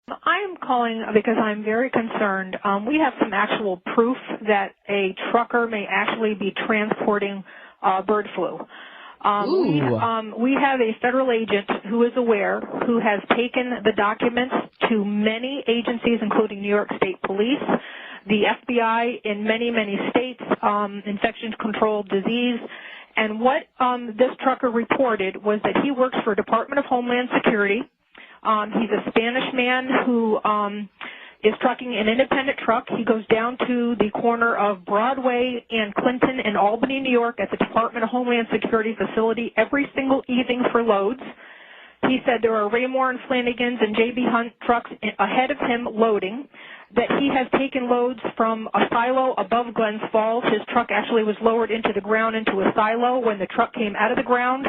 I'm calling because I'm very concerned. We have some actual proof that a trucker may actually be transporting bird flu. We have a federal agent who is aware, who has taken the documents to many agencies, including New York State Police, the FBI in many, many states, infection control disease. And what this trucker reported was that he works for Department of Homeland Security. He's a Spanish man who is trucking an independent truck. He goes down to the corner of Broadway and Clinton in Albany, New York at the Department of Homeland Security facility every single evening for loads. He said there are Raymore and Flanagan's and J.B. Hunt trucks ahead of him loading, that he has taken loads from a silo above Glens Falls. His truck actually was lowered into the ground into a silo. When the truck came out of the ground,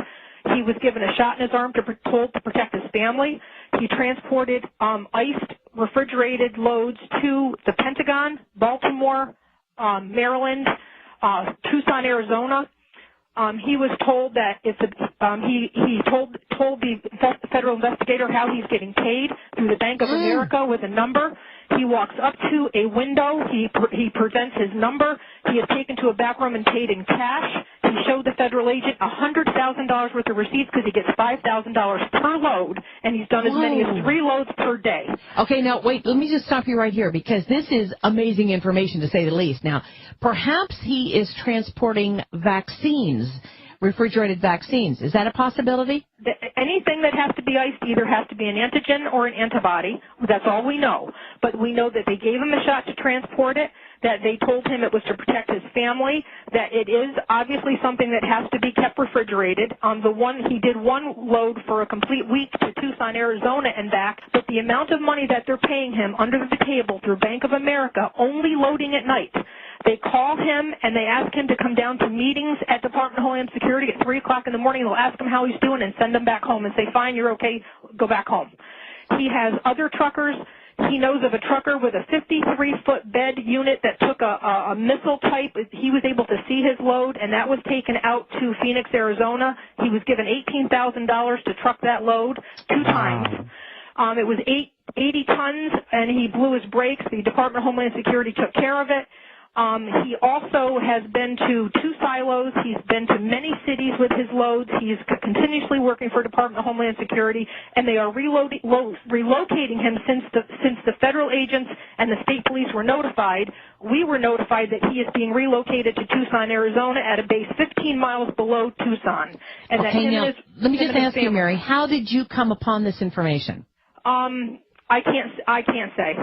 he was given a shot in his arm told to protect his family. He transported iced, refrigerated loads to the Pentagon, Baltimore, Maryland, Tucson, Arizona. He was told that he told the federal investigator how he's getting paid through the Bank of America with a number. He walks up to a window. He presents his number. He is taken to a back room and paid in cash. He showed the federal agent $100,000 worth of receipts because he gets $5,000 per load, and he's done as many as 3 loads per day. Okay, now wait, let me just stop you right here because this is amazing information to say the least. Now, perhaps he is transporting vaccines, refrigerated vaccines. Is that a possibility? Anything that has to be iced either has to be an antigen or an antibody. That's all we know. But we know that they gave him a shot to transport it, that they told him it was to protect his family, that it is obviously something that has to be kept refrigerated. He did 1 load for a complete week to Tucson, Arizona and back, but the amount of money that they're paying him under the table through Bank of America, only loading at night. They call him and they ask him to come down to meetings at Department of Homeland Security at 3 o'clock in the morning. They'll ask him how he's doing and send him back home and say, fine, you're okay, go back home. He has other truckers. He knows of a trucker with a 53-foot bed unit that took a missile type. He was able to see his load, and that was taken out to Phoenix, Arizona. He was given $18,000 to truck that load 2 times. It was 80 tons, and he blew his brakes. The Department of Homeland Security took care of it. He also has been to 2 silos. He's been to many cities with his loads. He's continuously working for Department of Homeland Security, and they are relocating him since the federal agents and the state police were notified. We were notified that he is being relocated to Tucson, Arizona at a base 15 miles below Tucson. And okay, now, let me just ask you, Mary, how did you come upon this information? I can't say.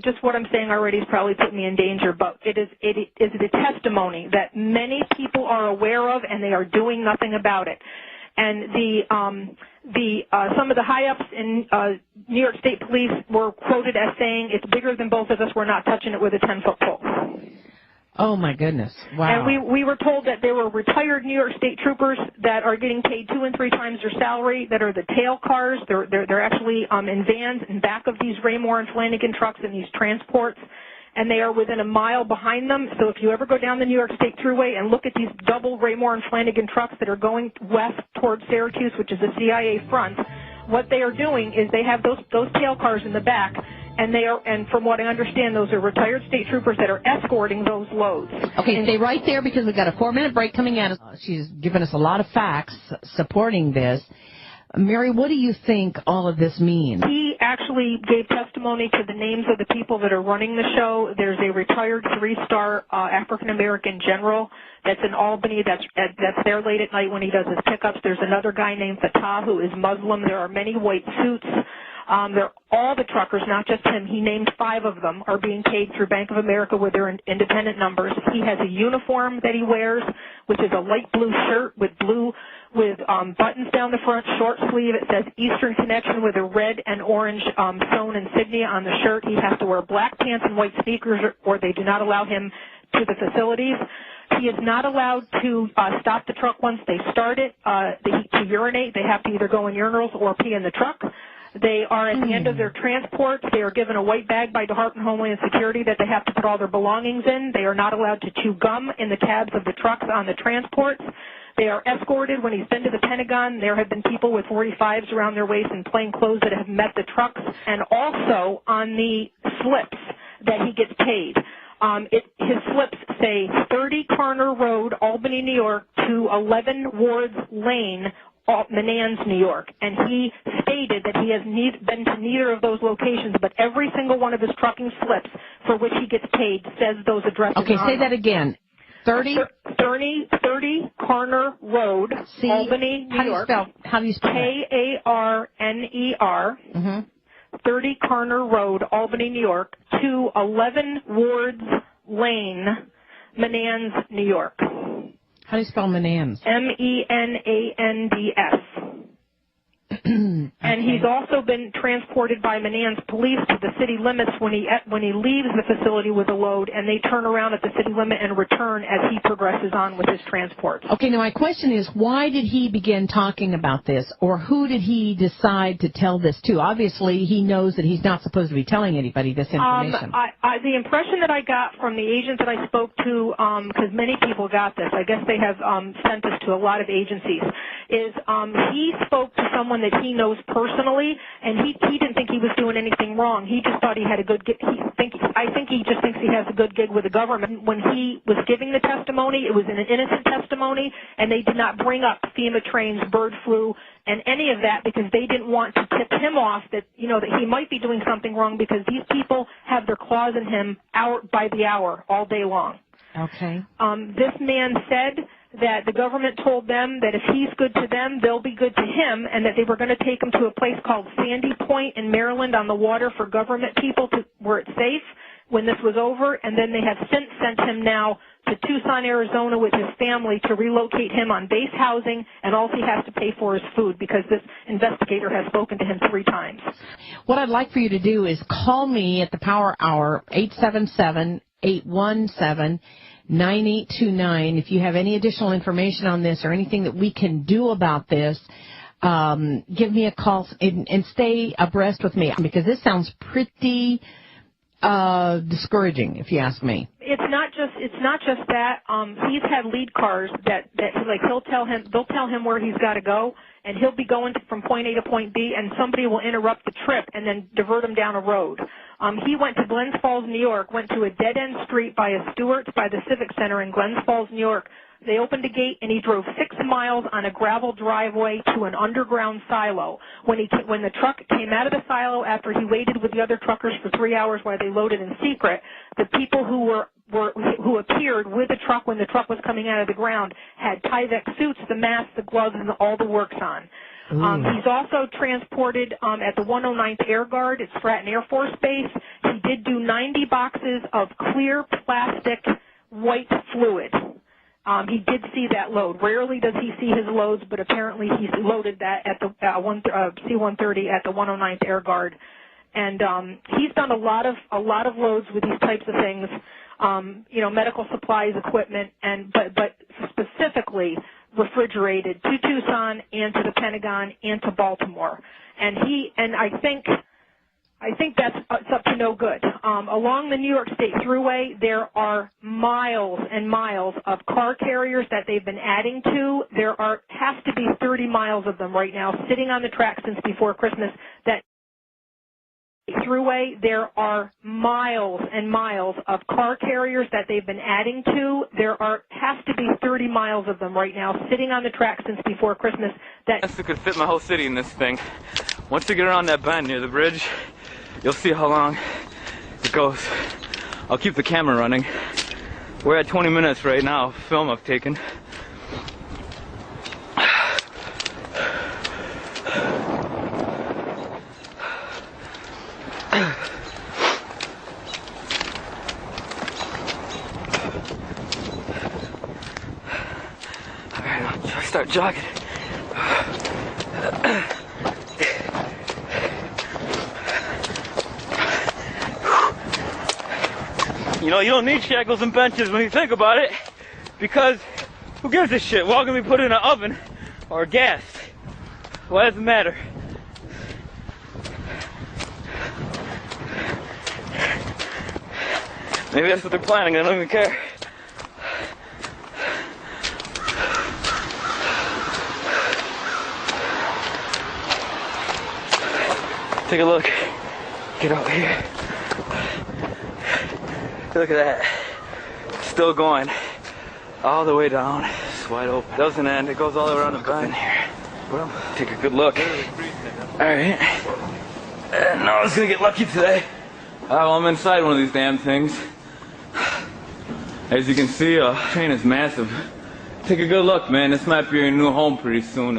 Just what I'm saying already has probably put me in danger, but it is the testimony that many people are aware of, and they are doing nothing about it. And some of the high-ups in New York State Police were quoted as saying, "It's bigger than both of us. We're not touching it with a 10-foot pole." Oh, my goodness. Wow. And we were told that there were retired New York State troopers that are getting paid 2 and 3 times their salary, that are the tail cars. They're actually in vans in back of these Raymore and Flanagan trucks and these transports, and they are within a mile behind them. So if you ever go down the New York State Thruway and look at these double Raymore and Flanagan trucks that are going west towards Syracuse, which is the CIA front, what they are doing is they have those tail cars in the back, and from what I understand, those are retired state troopers that are escorting those loads. Okay, stay right there because we've got a 4-minute break coming at us. She's given us a lot of facts supporting this. Mary, what do you think all of this means? He actually gave testimony to the names of the people that are running the show. There's a retired 3-star African-American general that's in Albany that's there late at night when he does his pickups. There's another guy named Fatah who is Muslim. There are many white suits. All the truckers, not just him, he named 5 of them, are being paid through Bank of America with their independent numbers. He has a uniform that he wears, which is a light blue shirt with buttons down the front, short sleeve. It says Eastern Connection with a red and orange sewn insignia on the shirt. He has to wear black pants and white sneakers, or they do not allow him to the facilities. He is not allowed to stop the truck once they start it to urinate. They have to either go in urinals or pee in the truck. They are at the end of their transport. They are given a white bag by Department of Homeland Security that they have to put all their belongings in. They are not allowed to chew gum in the cabs of the trucks on the transports. They are escorted when he's been to the Pentagon. There have been people with 45s around their waist in plain clothes that have met the trucks, and also on the slips that he gets paid. His slips say 30 Carner Road, Albany, New York, to 11 Wards Lane, Menands, New York. And he stated that he has been to neither of those locations, but every single one of his trucking slips for which he gets paid says those addresses. Okay, say that again. 30 Carner Road, Albany, New York. How do you spell that? Karner. 30 Carner Road, Albany, New York, to 11 Wards Lane, Menands, New York. How do you spell Menands? Menands. And he's also been transported by Menands police to the city limits when he leaves the facility with a load, and they turn around at the city limit and return as he progresses on with his transport. Okay, now my question is, why did he begin talking about this, or who did he decide to tell this to? Obviously, he knows that he's not supposed to be telling anybody this information. The impression that I got from the agent that I spoke to, because many people got this, I guess they have sent this to a lot of agencies, is he spoke to someone that he knows personally, and he didn't think he was doing anything wrong. He just thought he had a good gig. I think he just thinks he has a good gig with the government. When he was giving the testimony, it was an innocent testimony, and they did not bring up FEMA trains, bird flu, and any of that because they didn't want to tip him off that, that he might be doing something wrong because these people have their claws in him hour by the hour, all day long. Okay. This man said that the government told them that if he's good to them, they'll be good to him, and that they were going to take him to a place called Sandy Point in Maryland on the water for government people where it's safe when this was over, and then they have since sent him now to Tucson, Arizona with his family to relocate him on base housing, and all he has to pay for is food because this investigator has spoken to him 3 times. What I'd like for you to do is call me at the Power Hour, 877-817-9829. If you have any additional information on this or anything that we can do about this, give me a call and stay abreast with me because this sounds pretty discouraging, if you ask me. It's not just that. He's had lead cars that like they'll tell him where he's got to go, and he'll be going from point A to point B, and somebody will interrupt the trip and then divert him down a road. He went to Glens Falls, New York, went to a dead-end street by a Stewart's by the Civic Center in Glens Falls, New York. They opened a gate, and he drove 6 miles on a gravel driveway to an underground silo. When the truck came out of the silo after he waited with the other truckers for 3 hours while they loaded in secret, the people who appeared with the truck when the truck was coming out of the ground had Tyvek suits, the mask, the gloves, and all the works on. He's also transported at the 109th Air Guard at Stratton Air Force Base. He did do 90 boxes of clear plastic white fluid. He did see that load. Rarely does he see his loads, but apparently he's loaded that at the C-130 at the 109th Air Guard. And he's done a lot of loads with these types of things, medical supplies, equipment, but specifically refrigerated to Tucson and to the Pentagon and to Baltimore. And I think that's it's up to no good. Along the New York State Thruway, there are miles and miles of car carriers that they've been adding to. There has to be 30 miles of them right now sitting on the track since before Christmas. That Thruway, there are miles and miles of car carriers that they've been adding to. There has to be 30 miles of them right now sitting on the track since before Christmas. That could fit my whole city in this thing. Once you get around that bend near the bridge, you'll see how long it goes. I'll keep the camera running. We're at 20 minutes right now, film I've taken. Alright, I'll start jogging. You don't need shackles and benches when you think about it, because who gives a shit? We're all gonna be put in an oven or gas. Why does it matter? Maybe that's what they're planning, I don't even care. Take a look. Get out here. Look at that. Still going all the way down. It's wide open. Doesn't end. It goes all around the bend here. Well, take a good look. All right. No one's gonna get lucky today. Well, I'm inside one of these damn things. As you can see, train is massive. Take a good look, man. This might be your new home pretty soon.